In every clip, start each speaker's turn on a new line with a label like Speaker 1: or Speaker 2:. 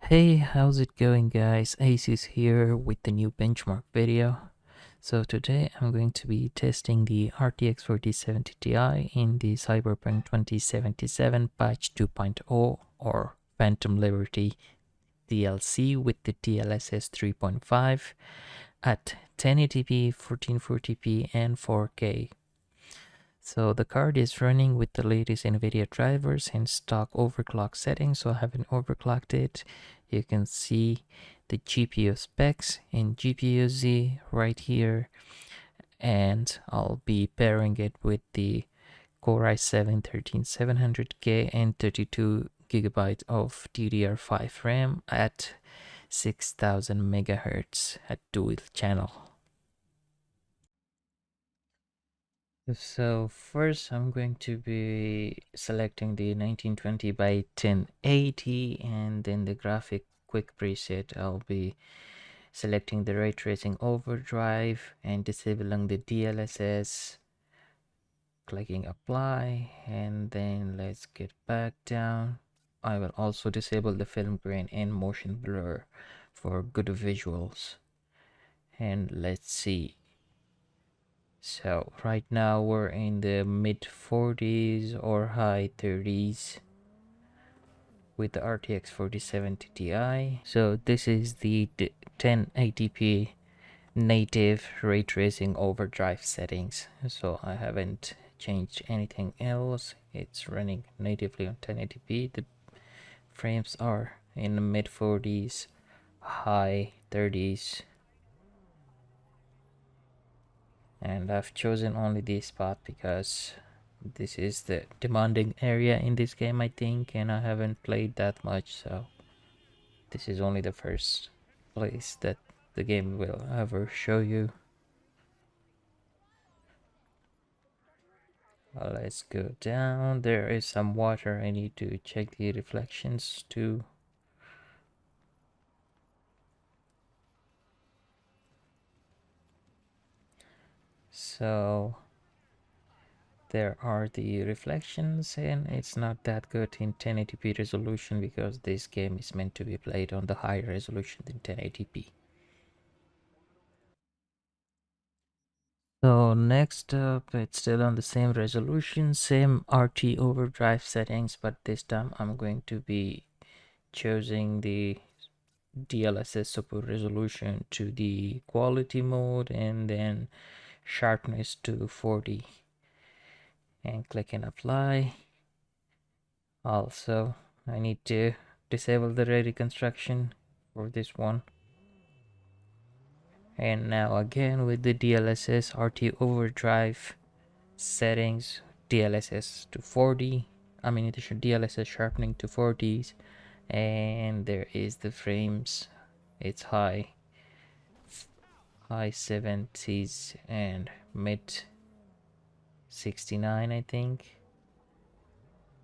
Speaker 1: Hey, how's it going, guys? Ace here with the new benchmark video. So today I'm going to be testing the RTX 4070 Ti in the Cyberpunk 2077 patch 2.0 or Phantom Liberty DLC with the DLSS 3.5 at 1080p, 1440p and 4K. So the card is running with the latest NVIDIA drivers and stock overclock settings, so I haven't overclocked it. You can see the GPU specs in GPU Z right here, and I'll be pairing it with the Core i7-13700K and 32 gigabytes of DDR5 RAM at 6000 megahertz at dual channel. So first I'm going to be selecting the 1920 by 1080, and then the graphic quick preset I'll be selecting the ray tracing overdrive and disabling the DLSS, clicking apply, and then let's get back down. I will also disable the film grain and motion blur for good visuals. And let's see. So right now we're in the mid 40s or high 30s with the RTX 4070 Ti. So this is the 1080p native ray tracing overdrive settings. So I haven't changed anything else. It's running natively on 1080p. The frames are in the mid 40s, high 30s. And I've chosen only this spot because this is the demanding area in this game, I think, and I haven't played that much, so this is only the first place that the game will ever show you. Let's go down. There is some water. I need to check the reflections too. So there are the reflections, and it's not that good in 1080p resolution because this game is meant to be played on the higher resolution than 1080p. So next up, it's still on the same resolution, same RT Overdrive settings, but this time I'm going to be choosing the DLSS support resolution to the quality mode and then sharpness to 40 and click and apply. Also, I need to disable the ray reconstruction for this one. And now again with the DLSS RT Overdrive settings, DLSS to 40, it should DLSS sharpening to 40s, and there is the frames. It's high 70s and mid 69, I think.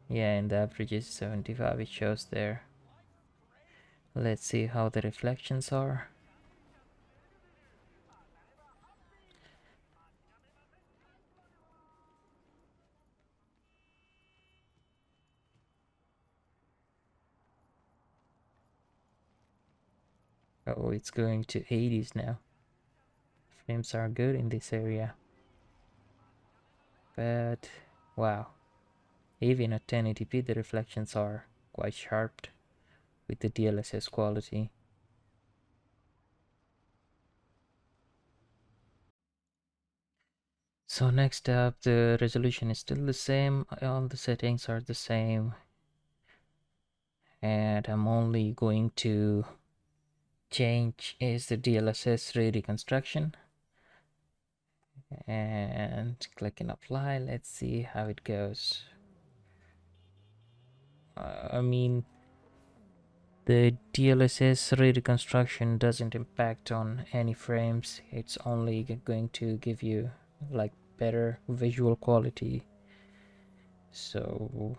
Speaker 1: Yeah, and the average is 75, it shows there. Let's see how the reflections are. Oh, it's going to 80s now. Frames are good in this area. But wow, even at 1080p the reflections are quite sharp with the DLSS quality. So next up, the resolution is still the same, all the settings are the same, and I'm only going to change is the DLSS ray reconstruction, and click and apply. Let's see how it goes. The DLSS ray reconstruction doesn't impact on any frames. It's only going to give you like better visual quality. So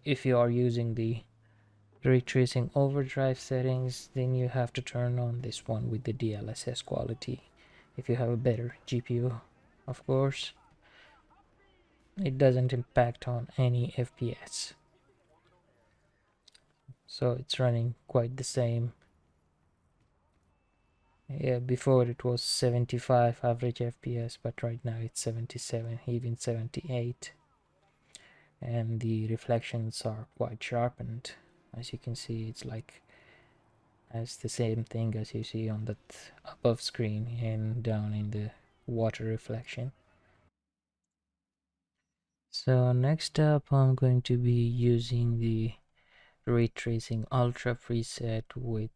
Speaker 1: if you are using the ray tracing overdrive settings, then you have to turn on this one with the DLSS quality. If you have a better GPU, of course, it doesn't impact on any FPS. So it's running quite the same. Yeah, before it was 75 average FPS, but right now it's 77, even 78. And the reflections are quite sharpened. As you can see, it's like as the same thing as you see on that above screen and down in the water reflection. So next up, I'm going to be using the ray tracing ultra preset with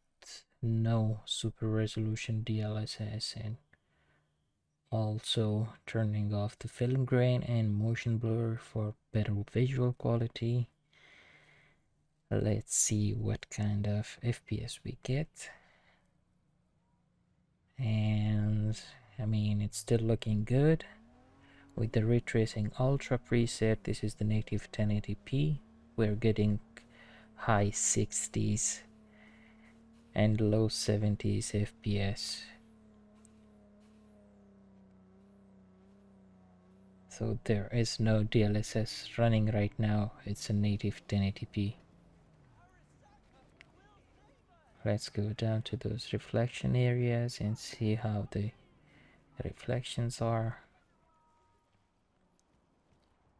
Speaker 1: no super resolution DLSS, and also turning off the film grain and motion blur for better visual quality. Let's see what kind of FPS we get. And I mean, it's still looking good. With the ray tracing ultra preset, this is the native 1080p. We're getting high 60s and low 70s FPS. So there is no DLSS running right now, it's a native 1080p. Let's go down to those reflection areas and see how the reflections are.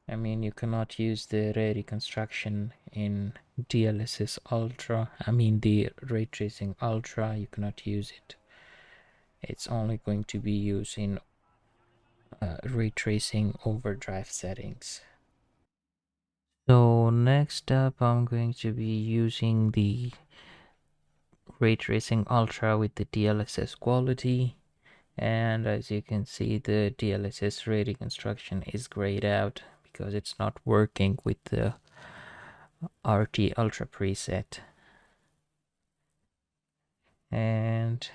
Speaker 1: I mean, you cannot use the ray reconstruction in DLSS Ultra. I mean, the ray tracing Ultra, you cannot use it. It's only going to be used in ray tracing overdrive settings. So next up, I'm going to be using the ray tracing Ultra with the DLSS quality. And as you can see, the DLSS ray reconstruction is grayed out because it's not working with the RT Ultra preset. And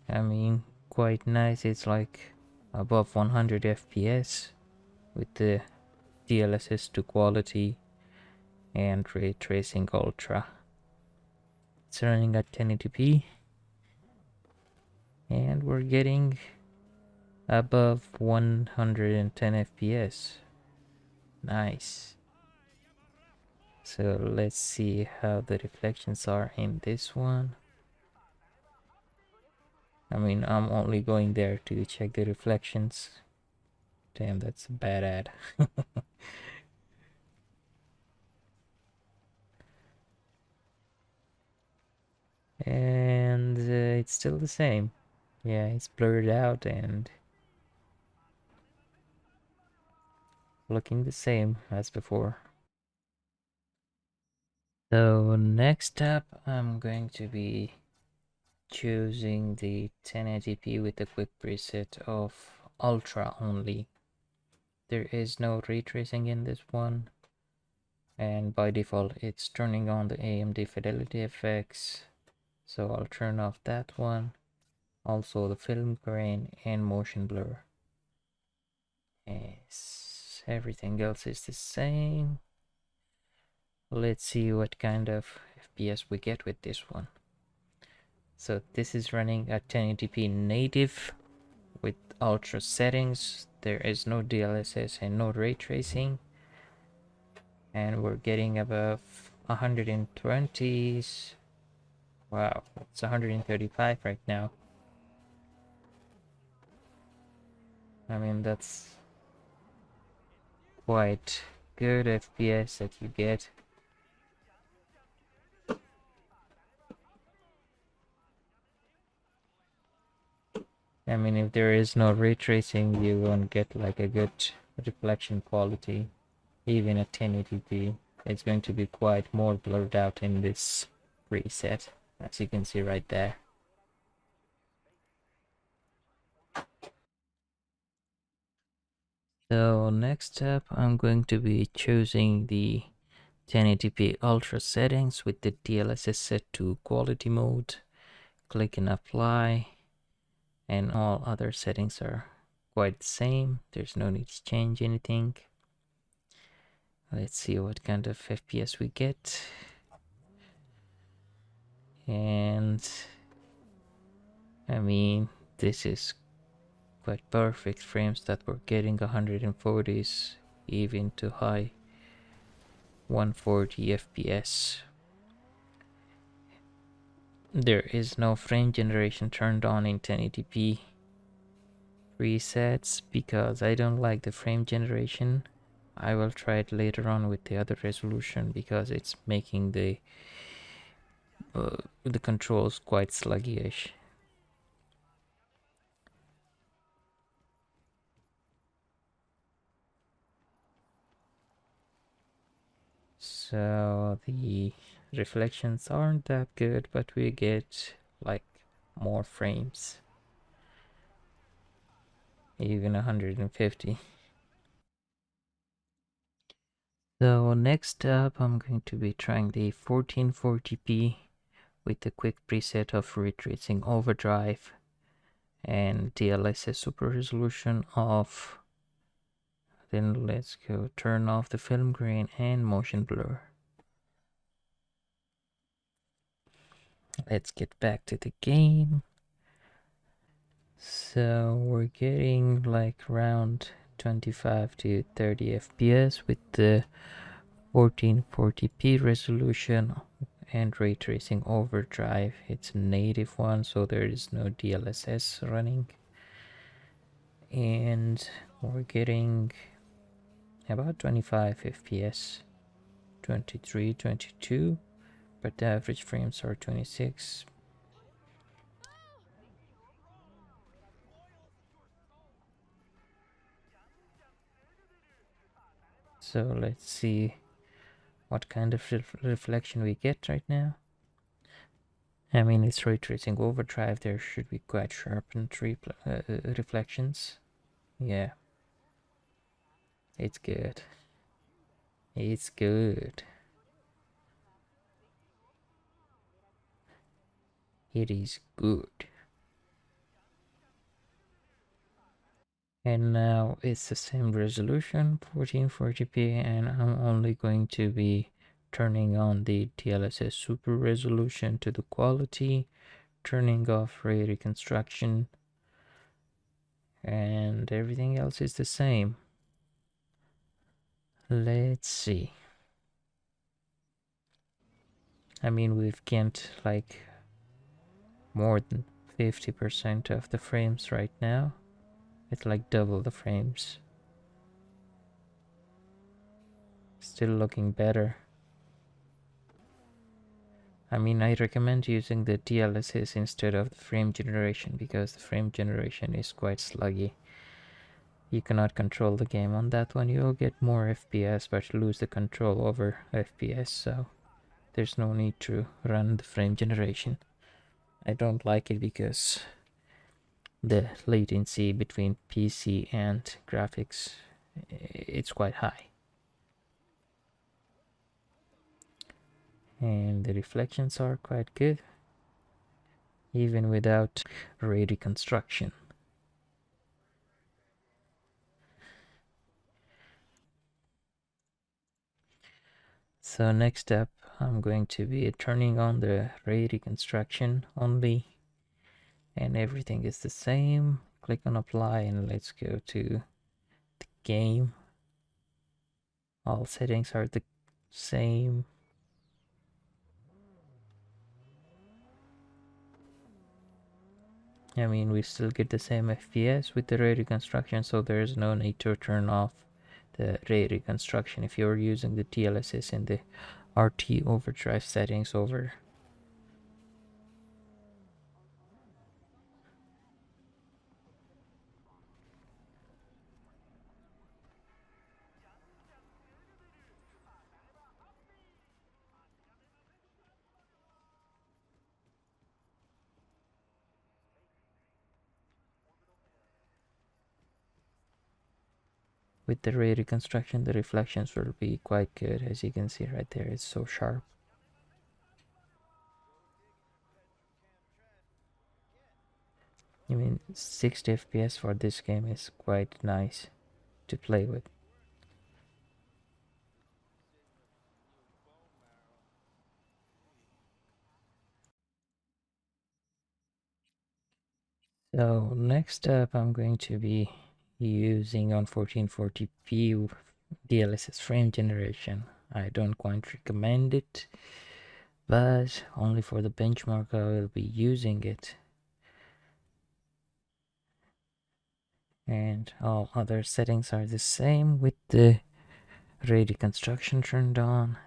Speaker 1: I mean, quite nice. It's like above 100 FPS with the DLSS to quality and ray tracing ultra. It's running at 1080p and we're getting above 110 FPS. Nice. So let's see how the reflections are in this one. I mean, I'm only going there to check the reflections. Damn, that's a bad ad. And it's still the same. Yeah, it's blurred out and looking the same as before. So next up, I'm going to be choosing the 1080p with a quick preset of ultra only. There is no ray tracing in this one, and by default it's turning on the AMD fidelity effects, so I'll turn off that one, also the film grain and motion blur. Yes, everything else is the same. Let's see what kind of FPS we get with this one. So this is running at 1080p native with ultra settings. There is no DLSS and no ray tracing, and we're getting above 120s. Wow, it's 135 right now. I mean, that's quite good FPS that you get. I mean, if there is no ray tracing, you won't get like a good reflection quality. Even at 1080p, it's going to be quite more blurred out in this preset, as you can see right there. So next up, I'm going to be choosing the 1080p ultra settings with the DLSS set to quality mode. Click and apply, and all other settings are quite the same. There's no need to change anything. Let's see what kind of FPS we get. And I mean, this is quite perfect frames that we're getting 140s, even to high 140 FPS. There is no frame generation turned on in 1080p presets because I don't like the frame generation. I will try it later on with the other resolution because it's making the controls quite sluggish. So the reflections aren't that good, but we get like more frames, even 150. So next up I'm going to be trying the 1440p with the quick preset of ray tracing overdrive and DLSS super resolution off. Then let's go turn off the film grain and motion blur. Let's get back to the game. So we're getting like around 25 to 30 FPS with the 1440p resolution and ray tracing overdrive. It's a native one, so there is no DLSS running. And we're getting about 25 FPS, 23, 22, but the average frames are 26. So let's see what kind of reflection we get right now. I mean, it's ray tracing overdrive, there should be quite sharpened reflections. Yeah, it's good. It's good. It is good. And now it's the same resolution, 1440p, and I'm only going to be turning on the DLSS super resolution to the quality, turning off ray reconstruction, and everything else is the same. Let's see. I mean, we've gained like more than 50% of the frames right now. It's like double the frames. Still looking better. I mean, I recommend using the DLSS instead of the frame generation because the frame generation is quite sluggy. You cannot control the game on that one. You'll get more FPS but lose the control over FPS, so there's no need to run the frame generation. I don't like it because the latency between PC and graphics, it's quite high. And the reflections are quite good, even without ray reconstruction. So next up, I'm going to be turning on the ray reconstruction only, and everything is the same. Click on apply and let's go to the game. All settings are the same. I mean, we still get the same FPS with the ray reconstruction, so there's no need to turn off the ray reconstruction if you're using the DLSS in the RT Overdrive settings over. With the ray reconstruction, the reflections will be quite good. As you can see right there, it's so sharp. I mean, 60 FPS for this game is quite nice to play with. So next up, I'm going to be using on 1440p DLSS frame generation. I don't quite recommend it, but only for the benchmark I will be using it. And all other settings are the same with the ray reconstruction turned on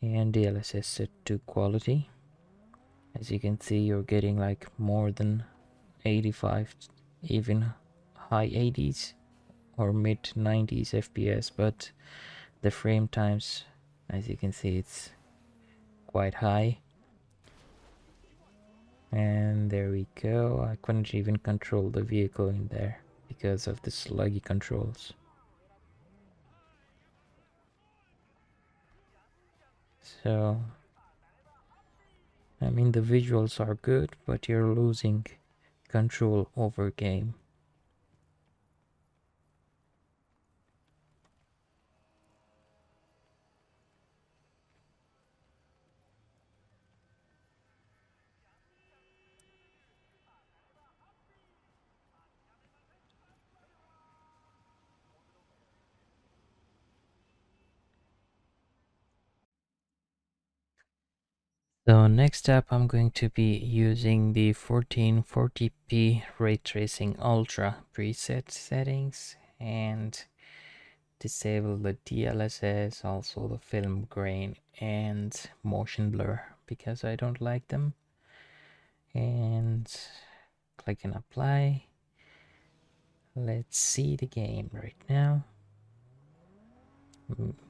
Speaker 1: and DLSS set to quality. As you can see, you're getting like more than 85, even high 80s or mid 90s FPS, but the frame times, as you can see, it's quite high. And there we go. I couldn't even control the vehicle in there because of the sluggy controls. So I mean, the visuals are good, but you're losing control over game. So next up, I'm going to be using the 1440p Ray Tracing Ultra preset settings and disable the DLSS, also the film grain and motion blur because I don't like them. And click and apply. Let's see the game right now.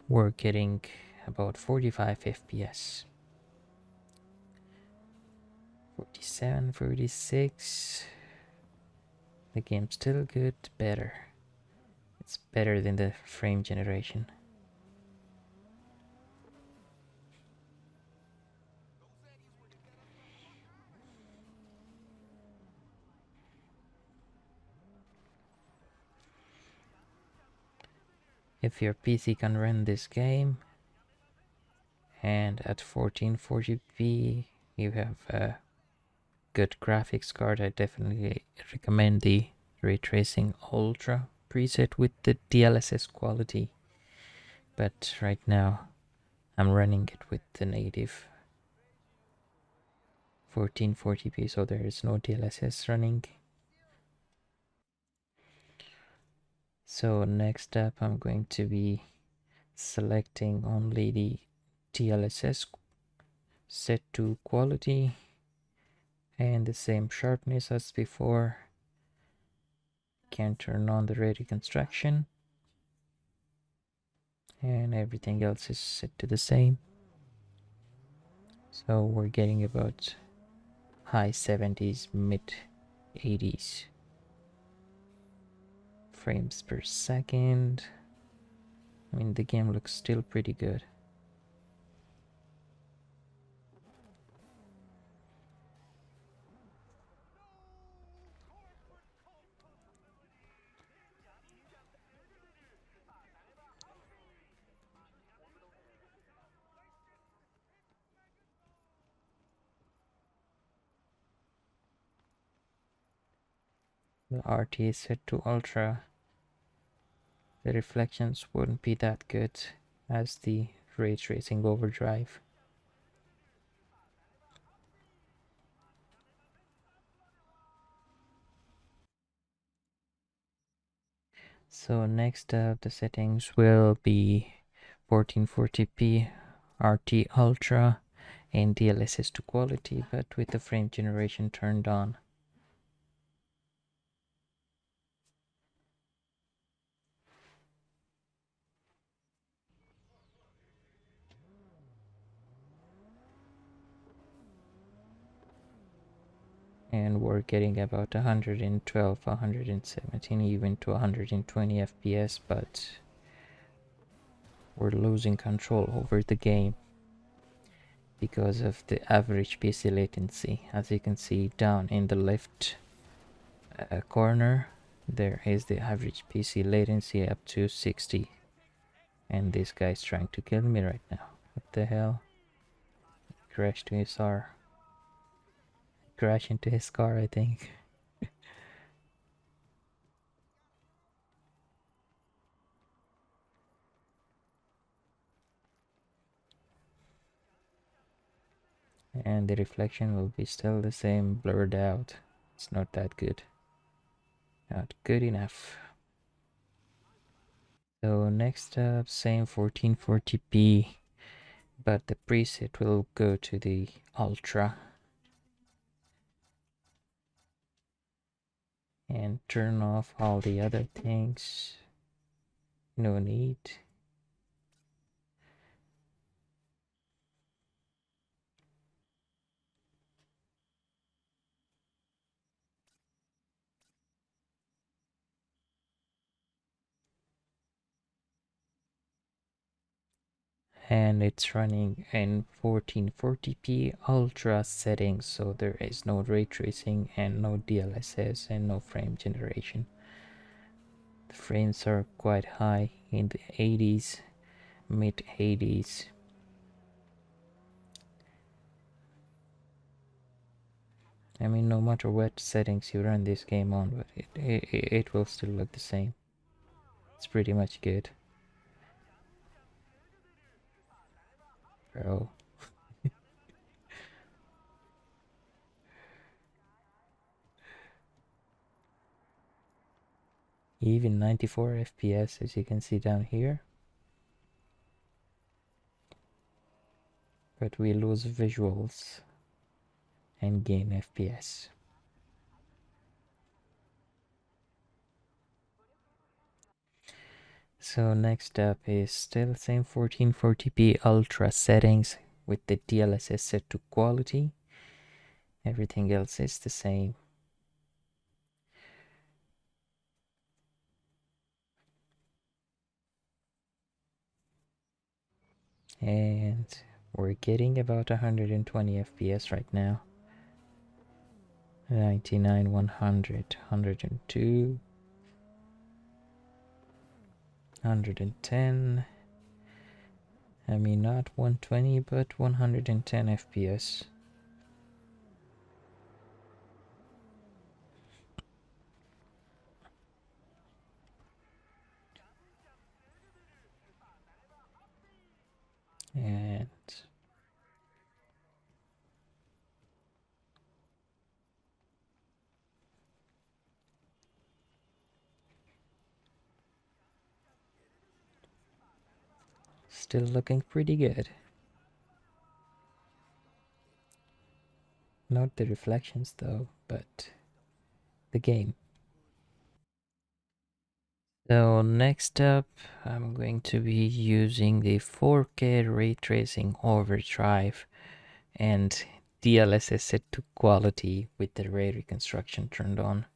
Speaker 1: We're getting about 45 FPS. 47, 46. The game's still good, better. It's better than the frame generation. If your PC can run this game and at 1440p you have a good graphics card, I definitely recommend the Ray Tracing Ultra preset with the DLSS quality. But right now I'm running it with the native 1440p, so there is no DLSS running. So next up I'm going to be selecting only the DLSS set to quality and the same sharpness as before. Can turn on the ray reconstruction and everything else is set to the same. So we're getting about high 70s, mid 80s frames per second. I mean, the game looks still pretty good. The RT is set to ultra. The reflections wouldn't be that good as the ray tracing overdrive. So next up the settings will be 1440p RT Ultra and DLSS to quality, but with the frame generation turned on. And we're getting about 112, 117, even to 120 FPS, but we're losing control over the game because of the average PC latency. As you can see down in the left corner, there is the average PC latency up to 60. And this guy's trying to kill me right now. What the hell? Crashed to his car. Crash into his car, I think. and the reflection will be still the same, blurred out. It's not that good. Not good enough. So next up, same 1440p, but the preset will go to the Ultra and turn off all the other things. No need. And it's running in 1440p ultra settings, so there is no ray tracing and no DLSS and no frame generation. The frames are quite high, in the 80s, mid 80s. I mean, no matter what settings you run this game on, but it will still look the same. It's pretty much good. Bro. Even 94 FPS, as you can see down here. But we lose visuals and gain FPS. So next up is still same 1440p ultra settings with the DLSS set to quality. Everything else is the same. And we're getting about 120 FPS right now. 99, 100, 102, 110. I mean, not 120, but 110 FPS. And still looking pretty good. Not the reflections though, but the game. So next up, I'm going to be using the 4K Ray Tracing Overdrive and DLSS set to quality with the ray reconstruction turned on.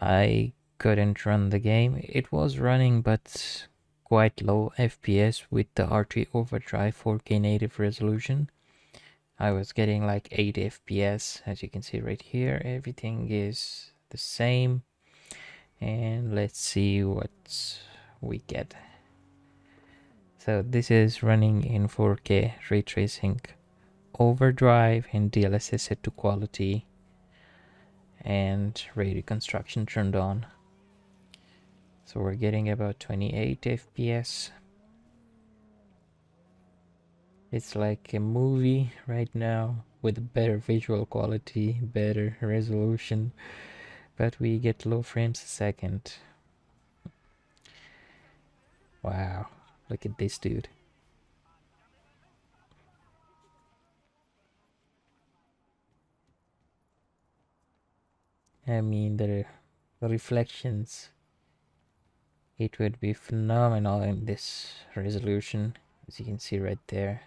Speaker 1: I couldn't run the game. It was running but quite low FPS with the RT Overdrive 4K native resolution. I was getting like 8 FPS, as you can see right here. Everything is the same. And let's see what we get. So this is running in 4K ray tracing overdrive and DLSS set to quality and ray reconstruction turned on. So we're getting about 28 FPS. It's like a movie right now with better visual quality, better resolution, but we get low frames a second. Wow, look at this dude. I mean, the reflections, it would be phenomenal in this resolution. As you can see right there,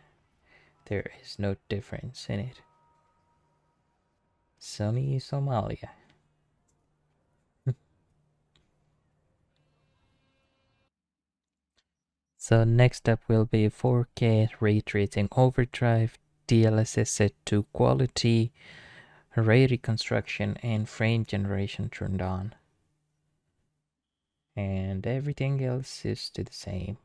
Speaker 1: there is no difference in it. Sunny Somalia. So next up will be 4K ray tracing overdrive, DLSS set to quality, ray reconstruction and frame generation turned on. And everything else is to the same.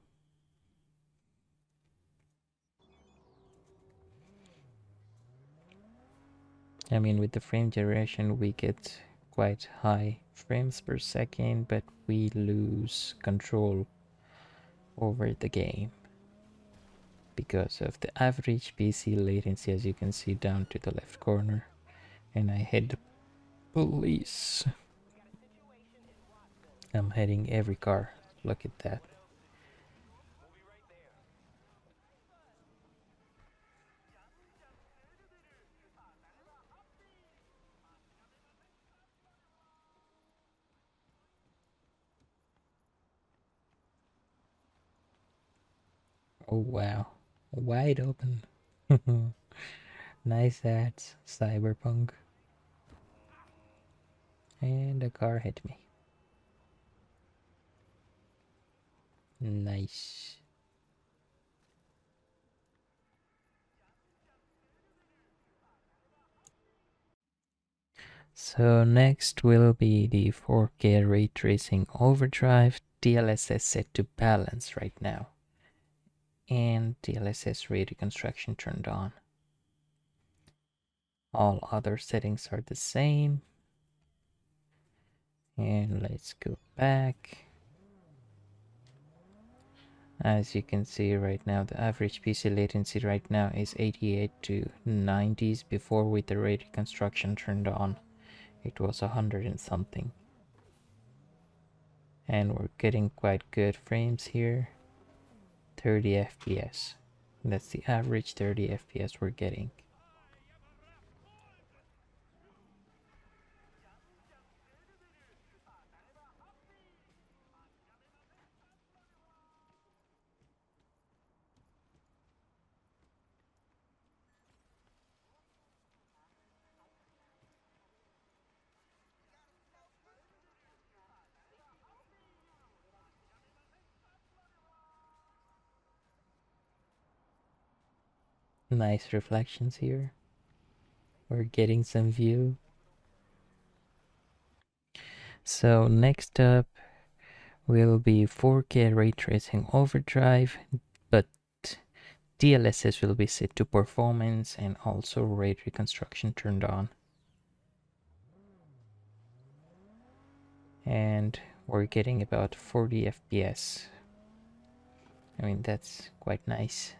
Speaker 1: I mean, with the frame generation we get quite high frames per second, but we lose control over the game because of the average PC latency, as you can see down to the left corner. And I hit the police. I'm hitting every car. Look at that. Oh wow. Wide open. Nice ads, Cyberpunk. And the car hit me. Nice. So next will be the 4K Ray Tracing Overdrive, DLSS set to balance right now. And DLSS ray reconstruction turned on. All other settings are the same. And let's go back. As you can see right now, the average PC latency right now is 88 to 90s. Before, with the ray reconstruction turned on, it was 100 and something. And we're getting quite good frames here. 30 FPS. That's the average 30 FPS we're getting. Nice reflections here. We're getting some view. So next up will be 4K Ray Tracing Overdrive, but DLSS will be set to performance and also ray reconstruction turned on. And we're getting about 40 FPS. I mean, that's quite nice.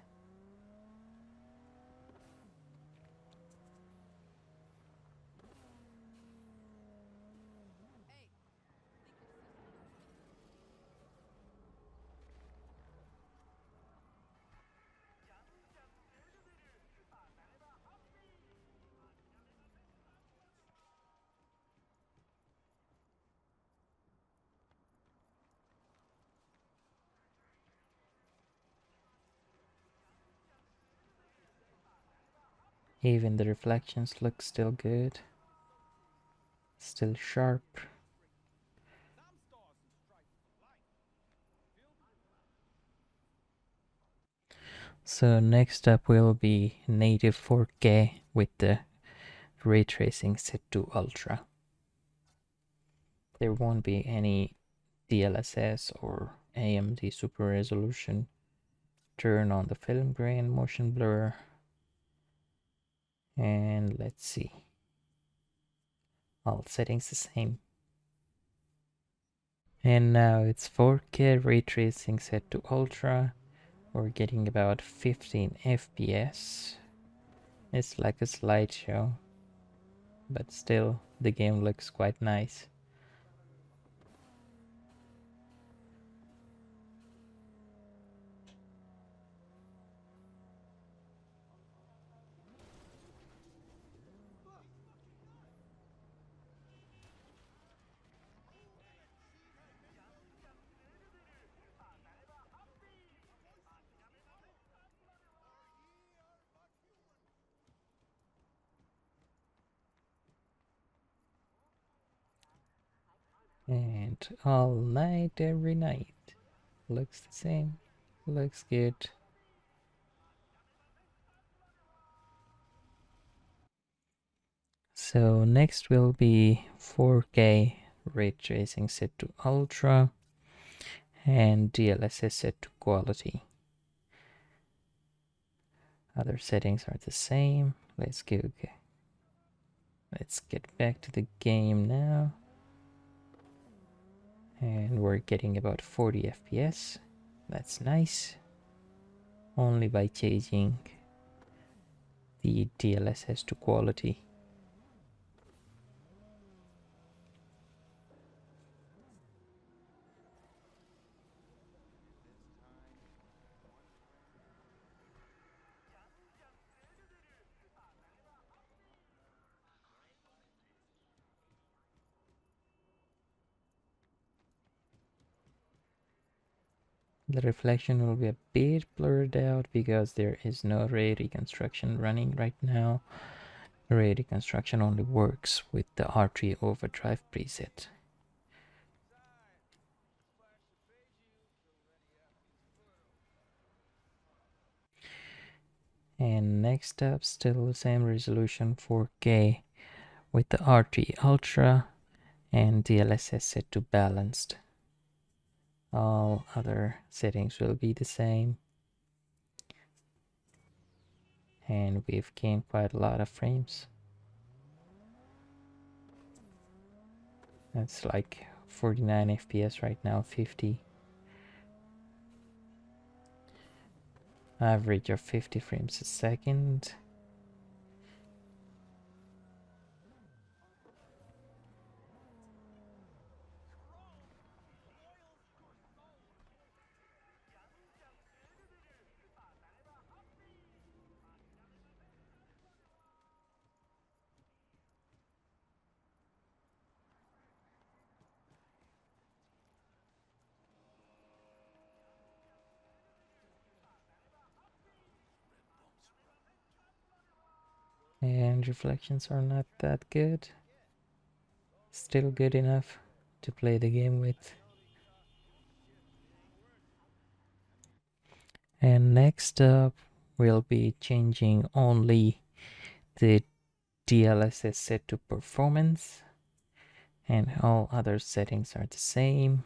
Speaker 1: Even the reflections look still good. Still sharp. So next up will be native 4K with the ray tracing set to ultra. There won't be any DLSS or AMD super resolution. Turn on the film grain, motion blur, and let's see. All settings the same. And now it's 4K ray tracing set to ultra. We're getting about 15 FPS. It's like a slideshow, but still the game looks quite nice. And all night, every night. Looks the same. Looks good. So next will be 4K ray tracing set to ultra and DLSS set to quality. Other settings are the same. Let's get back to the game now. And we're getting about 40 FPS. That's nice. only by changing the DLSS to quality. The reflection will be a bit blurred out because there is no ray reconstruction running right now. Ray reconstruction only works with the RT Overdrive preset. And next up, still the same resolution 4K with the RT Ultra and DLSS set to balanced. All other settings will be the same. And we've gained quite a lot of frames. That's like 49 FPS right now, 50. Average of 50 frames a second. And reflections are not that good. Still good enough to play the game with. And next up, we'll be changing only the DLSS set to performance, and all other settings are the same.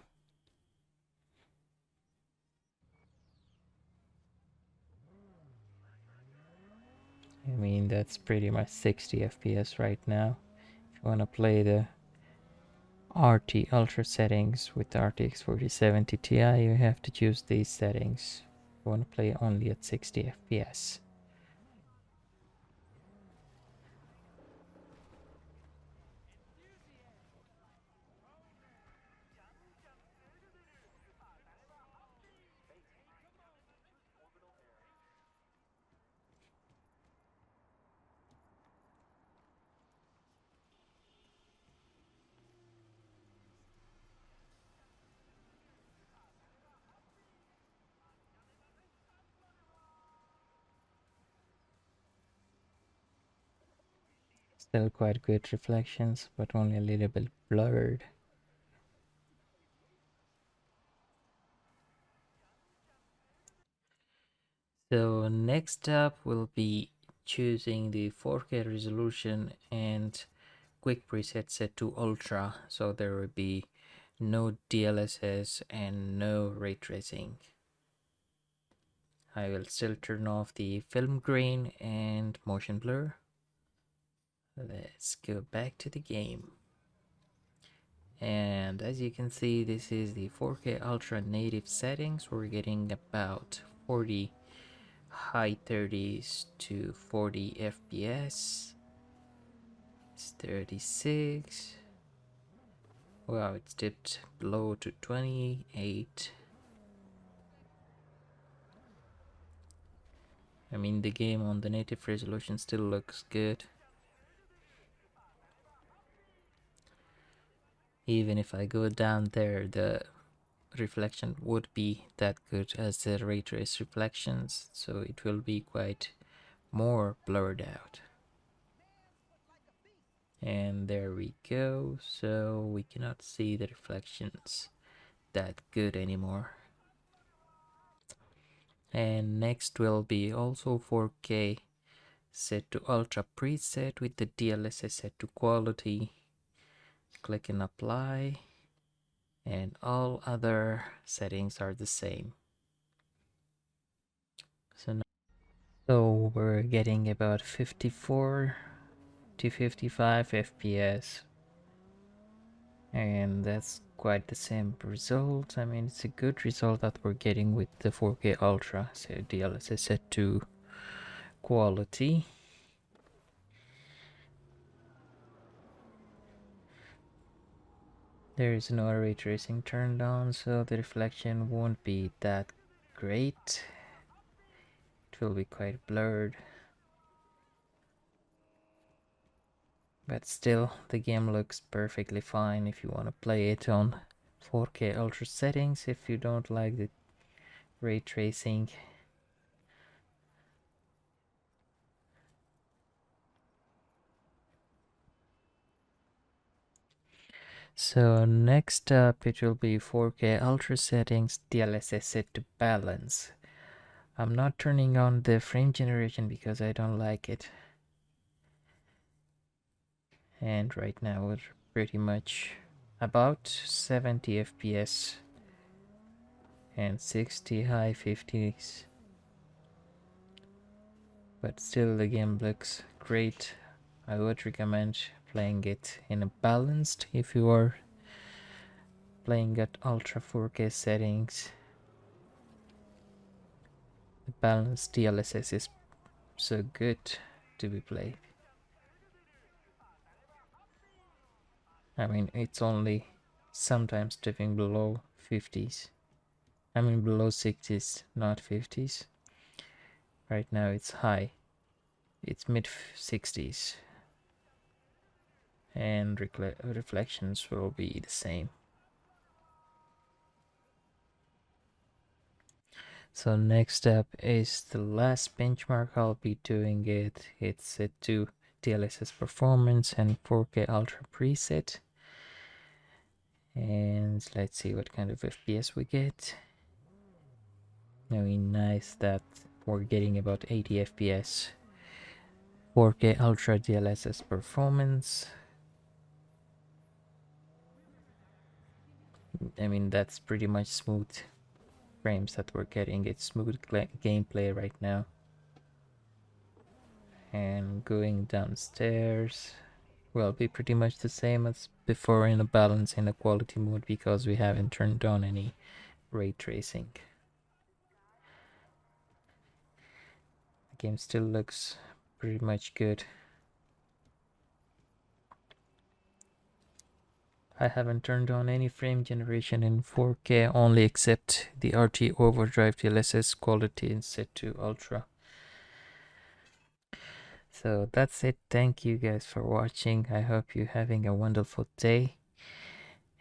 Speaker 1: I mean, that's pretty much 60 FPS right now. If you want to play the RT Ultra settings with the RTX 4070 Ti, you have to choose these settings. If you want to play only at 60 FPS. Still quite good reflections, but only a little bit blurred. So next up we'll be choosing the 4K resolution and quick preset set to ultra, so there will be no DLSS and no ray tracing. I will still turn off the film grain and motion blur. Let's go back to the game. And as you can see, this is the 4K Ultra native settings. We're getting about 40 high 30s to 40 FPS. It's 36. Wow, it's dipped below to 28. I mean, the game on the native resolution still looks good. Even if I go down there, the reflection would be that good as the ray trace reflections, so it will be quite more blurred out. And there we go, so we cannot see the reflections that good anymore. And next will be also 4K set to ultra preset with the DLSS set to quality. Click and apply, and all other settings are the same. So we're getting about 54 to 55 FPS, and that's quite the same result. I mean, it's a good result that we're getting with the 4K Ultra. So DLSS set to quality. There is no ray tracing turned on, so the reflection won't be that great. It will be quite blurred. But still, the game looks perfectly fine if you want to play it on 4K Ultra settings. If you don't like the ray tracing, so next up it will be 4K Ultra settings, DLSS set to balance. I'm not turning on the frame generation because I don't like it. And right now we're pretty much about 70 FPS and 60 high 50s. But still the game looks great. I would recommend playing it in a balanced if you are playing at ultra 4K settings. The balanced DLSS is so good to be played. I mean, it's only sometimes dipping below 50s. I mean below 60s, not 50s. Right now it's high. It's mid 60s. And reflections will be the same. So next up is the last benchmark I'll be doing it. It's set to DLSS performance and 4K Ultra preset. And let's see what kind of FPS we get. Very nice that we're getting about 80 FPS. 4K Ultra DLSS performance. I mean, that's pretty much smooth frames that we're getting. It's smooth gameplay right now. And going downstairs will be pretty much the same as before in a balance in a quality mode because we haven't turned on any ray tracing. The game still looks pretty much good. I haven't turned on any frame generation in 4K, only except the RT Overdrive DLSS quality is set to Ultra. So that's it. Thank you guys for watching. I hope you're having a wonderful day.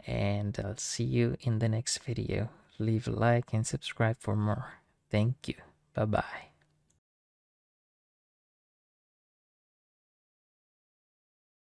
Speaker 1: And I'll see you in the next video. Leave a like and subscribe for more. Thank you. Bye bye.